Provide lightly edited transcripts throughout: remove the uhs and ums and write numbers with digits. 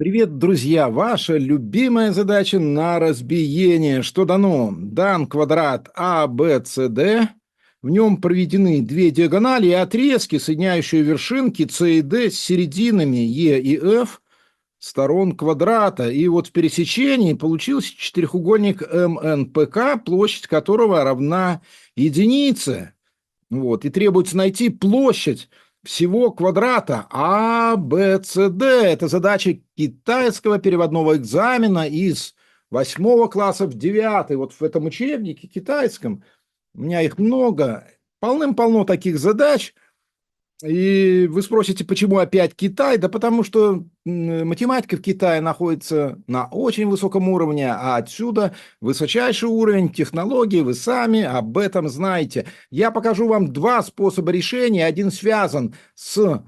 Привет, друзья! Ваша любимая задача на разбиение. Что дано? Дан квадрат ABCD. В нем проведены две диагонали и отрезки, соединяющие вершинки С и D с серединами Е и F сторон квадрата. И вот в пересечении получился четырехугольник МНПК, площадь которого равна единице. Вот. И требуется найти площадь всего квадрата ABCD. Это задача китайского переводного экзамена из 8 класса в 9. Вот в этом учебнике китайском у меня их много, полным-полно таких задач. И вы спросите, почему опять Китай? Да потому что математика в Китае находится на очень высоком уровне, а отсюда высочайший уровень технологий, вы сами об этом знаете. Я покажу вам два способа решения. Один связан с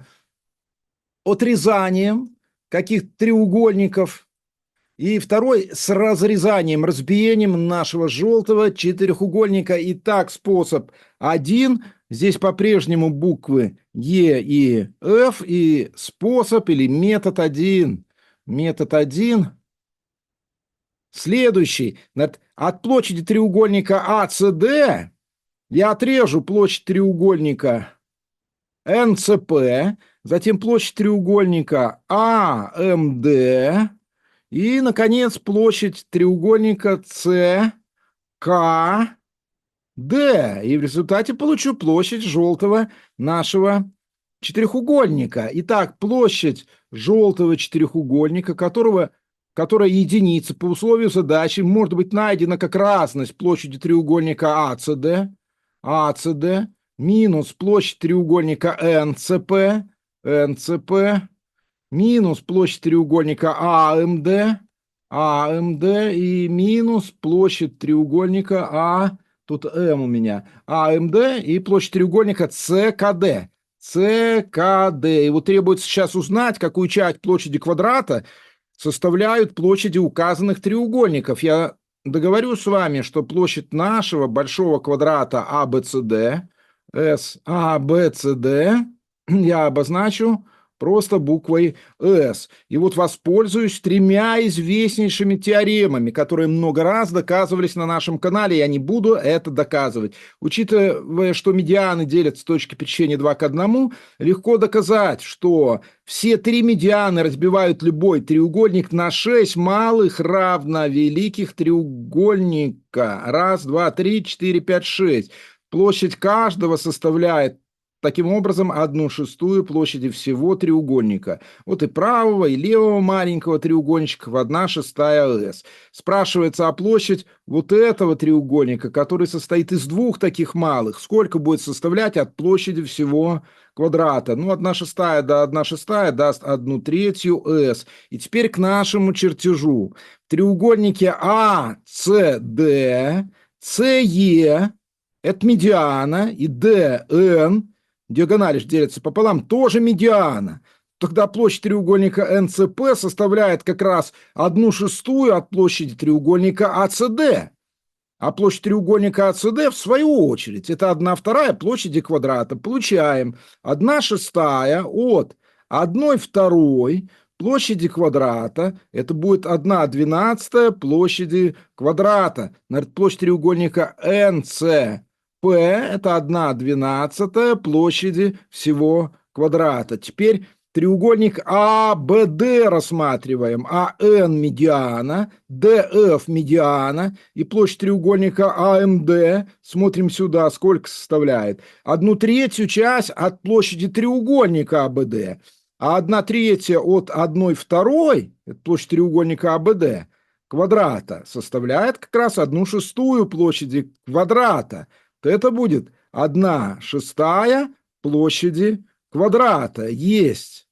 отрезанием каких-то треугольников, и второй с разрезанием, разбиением нашего желтого четырехугольника. Итак, способ один. Здесь по-прежнему буквы Е и F. И способ или метод один. Метод один. Следующий. От площади треугольника ACD я отрежу площадь треугольника NCP, затем площадь треугольника AMD. И, наконец, площадь треугольника СКД. И в результате получу площадь желтого нашего четырехугольника. Итак, площадь желтого четырехугольника, которая единица по условию задачи, может быть найдена как разность площади треугольника АЦД минус площадь треугольника НЦП, минус площадь треугольника АМД и минус площадь треугольника тут М у меня, АМД и площадь треугольника ЦКД. И вот требуется сейчас узнать, какую часть площади квадрата составляют площади указанных треугольников. Я договорюсь с вами, что площадь нашего большого квадрата ABCD, SABCD, я обозначу просто буквой S. И вот воспользуюсь тремя известнейшими теоремами, которые много раз доказывались на нашем канале. Я не буду это доказывать. Учитывая, что медианы делятся точки пересечения 2 к 1, легко доказать, что все три медианы разбивают любой треугольник на 6 малых равновеликих треугольника. Раз, два, три, 4, 5, 6. Площадь каждого составляет таким образом 1/6 площади всего треугольника. Вот и правого, и левого маленького треугольничка в 1/6 S. Спрашивается о площадь вот этого треугольника, который состоит из двух таких малых. Сколько будет составлять от площади всего квадрата? Ну, 1/6 до 1/6 даст 1/3 S. И теперь к нашему чертежу. В треугольнике ACD, CE – это медиана, и DN – диагонали же делятся пополам, тоже медиана. Тогда площадь треугольника НЦП составляет как раз 1/6 от площади треугольника АЦД. А площадь треугольника АЦД, в свою очередь, это 1/2 площади квадрата. Получаем 1/6 от 1/2 площади квадрата. Это будет 1/12 площади квадрата. Площадь треугольника НЦП. Это 1/12 площади всего квадрата. Теперь треугольник АБД рассматриваем. АН медиана, ДФ медиана и площадь треугольника АМД. Смотрим сюда, сколько составляет. 1/3 часть от площади треугольника АБД. А 1/3 от 1/2, это площадь треугольника АБД, квадрата, составляет как раз 1/6 площади квадрата. Это будет 1/6 площади квадрата. Есть.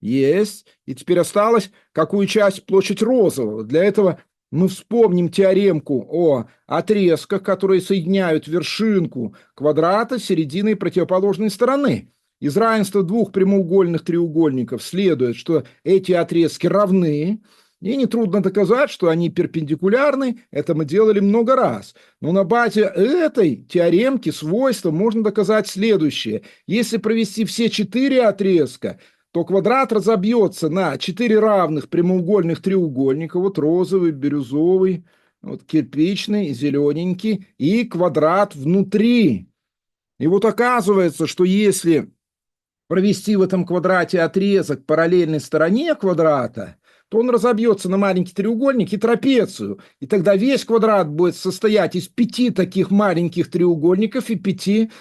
Есть. И теперь осталось, какую часть площадь розового. Для этого мы вспомним теоремку о отрезках, которые соединяют вершинку квадрата с серединой противоположной стороны. Из равенства двух прямоугольных треугольников следует, что эти отрезки равны. И нетрудно доказать, что они перпендикулярны, это мы делали много раз. Но на базе этой теоремки свойства можно доказать следующее. Если провести все 4 отрезка, то квадрат разобьется на 4 равных прямоугольных треугольника, вот розовый, бирюзовый, вот кирпичный, зелененький, и квадрат внутри. И вот оказывается, что если провести в этом квадрате отрезок параллельной стороне квадрата, то он разобьется на маленький треугольник и трапецию. И тогда весь квадрат будет состоять из 5 таких маленьких треугольников и 5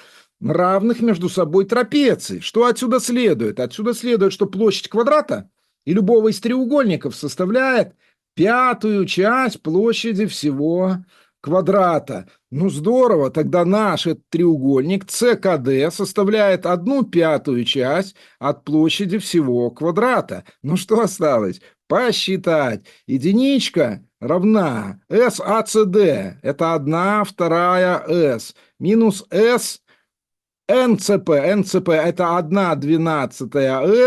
равных между собой трапеций. Что отсюда следует? Отсюда следует, что площадь квадрата и любого из треугольников составляет 1/5 часть площади всего квадрата. Ну здорово, тогда наш этот треугольник СКД составляет 1/5 часть от площади всего квадрата. Ну что осталось? Посчитать. Единичка равна САЦД, это 1/2 S, минус S НЦП, НЦП это 1/12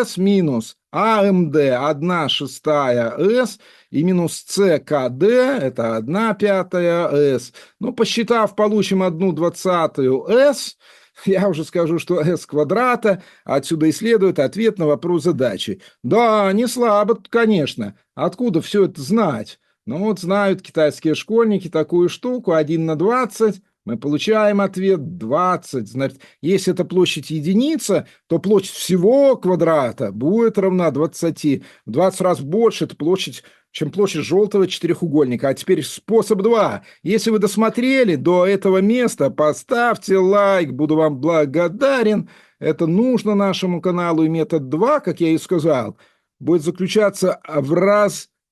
S, минус АМД 1/6 S, и минус ЦКД это 1/5 S. Ну, посчитав, получим 1/20 S. Я уже скажу, что S квадрата. Отсюда и следует ответ на вопрос задачи. Да, не слабо, конечно. Откуда все это знать? Ну вот знают китайские школьники такую штуку, 1/20. Мы получаем ответ 20. Значит, если это площадь единица, то площадь всего квадрата будет равна 20. В 20 раз больше это площадь, чем площадь желтого четырехугольника. А теперь способ 2. Если вы досмотрели до этого места, поставьте лайк, буду вам благодарен. Это нужно нашему каналу. И метод 2, как я и сказал, будет заключаться в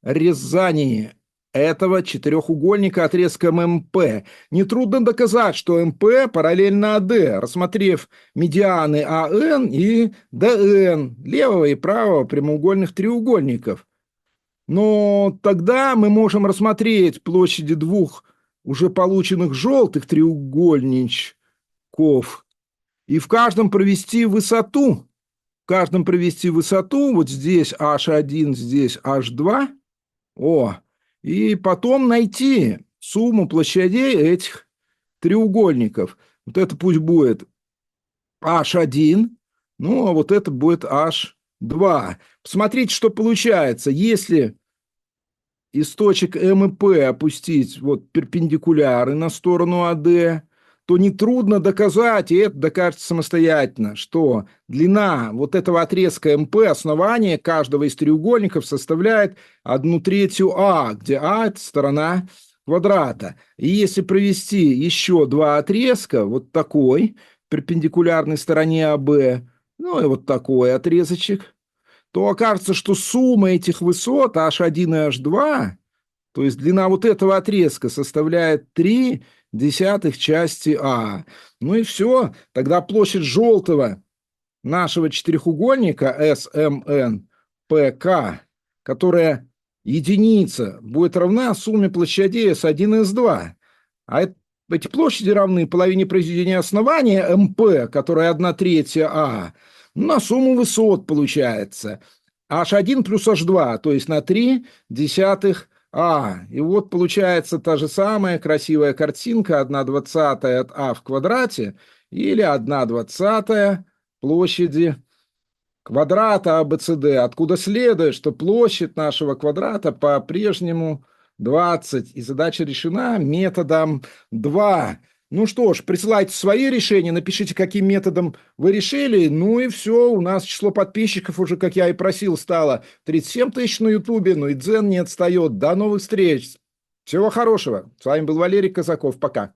разрезании этого четырехугольника отрезком МП. Нетрудно доказать, что МП параллельно АД, рассмотрев медианы АН и ДН, левого и правого прямоугольных треугольников. Но тогда мы можем рассмотреть площади двух уже полученных желтых треугольничков и в каждом провести высоту. В каждом провести высоту, вот здесь H1, здесь H2. И потом найти сумму площадей этих треугольников. Вот это пусть будет H1, ну а вот это будет H2. Посмотрите, что получается. Если из точек М и П опустить вот перпендикуляры на сторону АД, то нетрудно доказать, и это докажется самостоятельно, что длина вот этого отрезка МП, основания каждого из треугольников составляет 1/3 А, где А – это сторона квадрата. И если провести еще два отрезка, вот такой, перпендикулярной стороне АБ, ну и вот такой отрезочек, то окажется, что сумма этих высот H1 и H2, то есть длина вот этого отрезка, составляет 3/10 части А. Ну и все. Тогда площадь желтого нашего четырехугольника СМНПК, которая единица, будет равна сумме площадей S1 и S2. А эти площади равны половине произведения основания МП, которая 1/3 А, на сумму высот получается H1 плюс H2, то есть на 3/10 А. И вот получается та же самая красивая картинка 1/20 от А в квадрате или 1/20 площади квадрата АБЦД, откуда следует, что площадь нашего квадрата по-прежнему 20. И задача решена методом 2. Ну что ж, присылайте свои решения, напишите, каким методом вы решили. Ну и все, у нас число подписчиков уже, как я и просил, стало 37 тысяч на Ютубе, ну и Дзен не отстает. До новых встреч. Всего хорошего. С вами был Валерий Казаков. Пока.